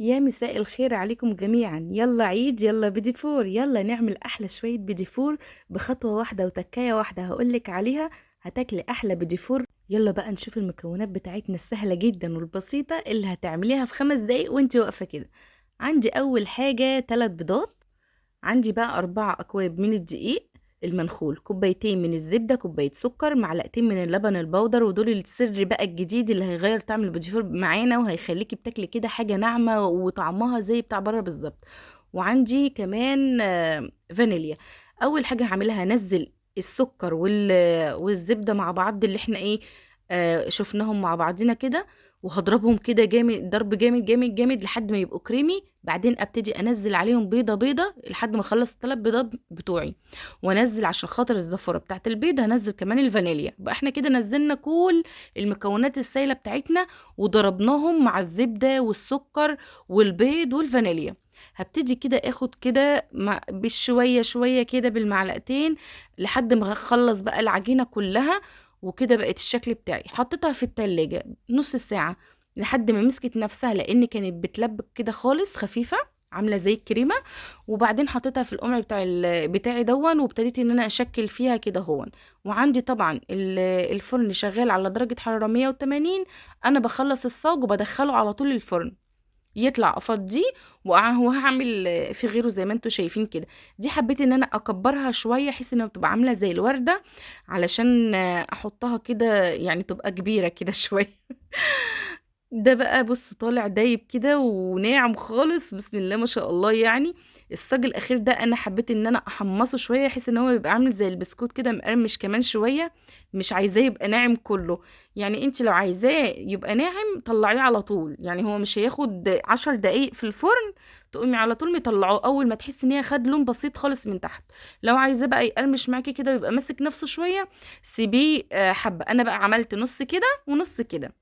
يا مساء الخير عليكم جميعا. يلا عيد، يلا بيدي فور، يلا نعمل احلى شوية بيدي فور بخطوة واحدة وتكاية واحدة هقولك عليها. هتاكلي احلى بيدي فور. يلا بقى نشوف المكونات بتاعتنا السهلة جدا والبسيطة اللي هتعمليها في 5 دقايق وانتي واقفة كده. عندي اول حاجة 3 بيضات. عندي بقى 4 أكواب من الدقيق المنخول، كوبايتين من الزبدة، كوباية سكر، معلقتين من اللبن البودر، ودول السر بقى الجديد اللي هيغير طعم البوتيفور معانا وهيخليكي بتاكلي كده حاجة ناعمة وطعمها زي بتاع بره بالظبط. وعندي كمان فانيليا. أول حاجة هعملها هنزل السكر والزبدة مع بعض اللي احنا ايه، شفناهم مع بعضنا كده، وهضربهم كده جامد، ضرب جامد جامد جامد لحد ما يبقوا كريمي. بعدين ابتدي انزل عليهم بيضه بيضه لحد ما اخلص ال3 بيضات بتوعي، وانزل عشان خاطر الزفره بتاعت البيض هنزل كمان الفانيليا. بقى احنا كده نزلنا كل المكونات السائله بتاعتنا وضربناهم مع الزبده والسكر والبيض والفانيليا. هبتدي كده اخد كده بشويه شويه كده بالمعلقتين لحد ما اخلص بقى العجينه كلها. وكده بقت الشكل بتاعي. حطيتها في التلاجة نص ساعة لحد ما مسكت نفسها، لان كانت بتلبك كده خالص خفيفه عامله زي الكريمه. وبعدين حطيتها في القمع بتاعي دون، وابتديت ان انا اشكل فيها كده هون. وعندي طبعا الفرن شغال على درجه حراره 180. انا بخلص الصاج وبدخله على طول الفرن يطلع افضيه، وهعمل في غيره زي ما انتوا شايفين كده. دي حبيت ان انا اكبرها شويه بحيث انها بتبقى عامله زي الورده، علشان احطها كده يعني تبقى كبيره كده شويه. ده بقى بص طالع دايب كده وناعم خالص، بسم الله ما شاء الله يعني. الصاج الاخير ده انا حبيت ان انا احمصه شويه بحيث ان هو يبقى عامل زي البسكوت كده مقرمش كمان شويه. مش عايزاه يبقى ناعم كله. يعني انت لو عايزاه يبقى ناعم طلعيه على طول، يعني هو مش هياخد 10 دقايق في الفرن. تقومي على طول مطلعه اول ما تحسي ان هي خد لون بسيط خالص من تحت. لو عايزاه بقى يقرمش معاكي كده ويبقى ماسك نفسه شويه، سيبيه حبه. انا بقى عملت نص كده ونص كده.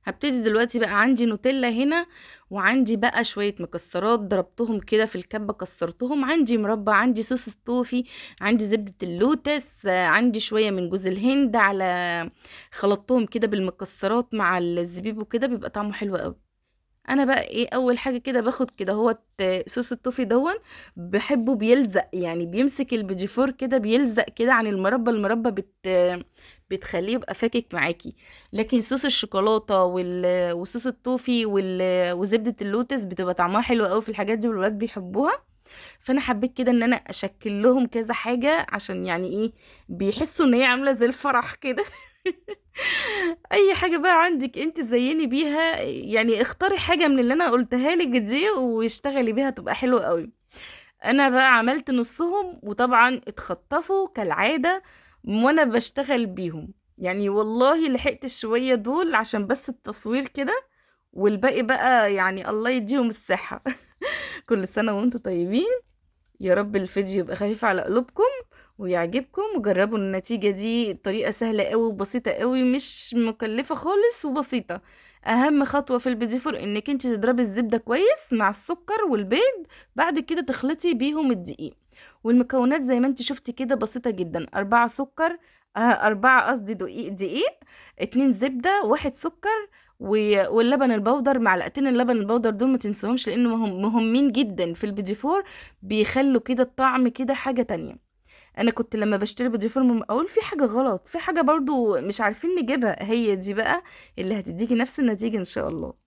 هبتدي دلوقتي بقى عندي نوتيلا هنا، وعندي بقى شوية مكسرات ضربتهم كده في الكبة كسرتهم، عندي مربى، عندي صوص الطوفي، عندي زبدة اللوتس، عندي شوية من جوز الهند، على خلطتهم كده بالمكسرات مع الزبيب وكده بيبقى طعمه حلو قوي. انا بقى ايه اول حاجه كده باخد كده هو صوص التوفي دون. بحبه بيلزق، يعني بيمسك البيجيفور كده بيلزق كده عن المربى. المربى بتخليه يبقى فاكك معاكي. لكن صوص الشوكولاته وصوص التوفي وزبده اللوتس بتبقى طعمها حلو قوي في الحاجات دي والولاد بيحبوها. فانا حبيت كده ان انا اشكل لهم كذا حاجه عشان يعني ايه، بيحسوا ان هي عامله زي الفرح كده. اي حاجة بقى عندك انت زيني بيها، يعني اختاري حاجة من اللي انا قلتها لك دي واشتغلي بيها تبقى حلوة قوي. انا بقى عملت نصهم وطبعا اتخطفوا كالعادة وانا بشتغل بيهم. يعني والله لحقت شوية دول عشان بس التصوير كده، والباقي بقى يعني الله يديهم الصحة. كل سنة وانتم طيبين. يا رب الفيديو يبقى خفيف على قلوبكم ويعجبكم، وجربوا النتيجة دي. طريقة سهلة قوي وبسيطة قوي، مش مكلفة خالص وبسيطة. اهم خطوة في البيديفور انك انت تضربي الزبدة كويس مع السكر والبيض، بعد كده تخلطي بيهم الدقيق. والمكونات زي ما انت شفتي كده بسيطة جدا. 4 سكر، 4 قصدي دقيق، 2 زبدة، 1 سكر، واللبن البودر، معلقتين اللبن البودر دول ما تنسوهمش لانه مهمين جدا في البيديفور. بيخلوا كده الطعم كده حاجة تانية. انا كنت لما بشتري بوديفورم اقول في حاجة غلط، في حاجة برضو مش عارفين نجيبها، هي دي بقى اللي هتديكي نفس النتيجة ان شاء الله.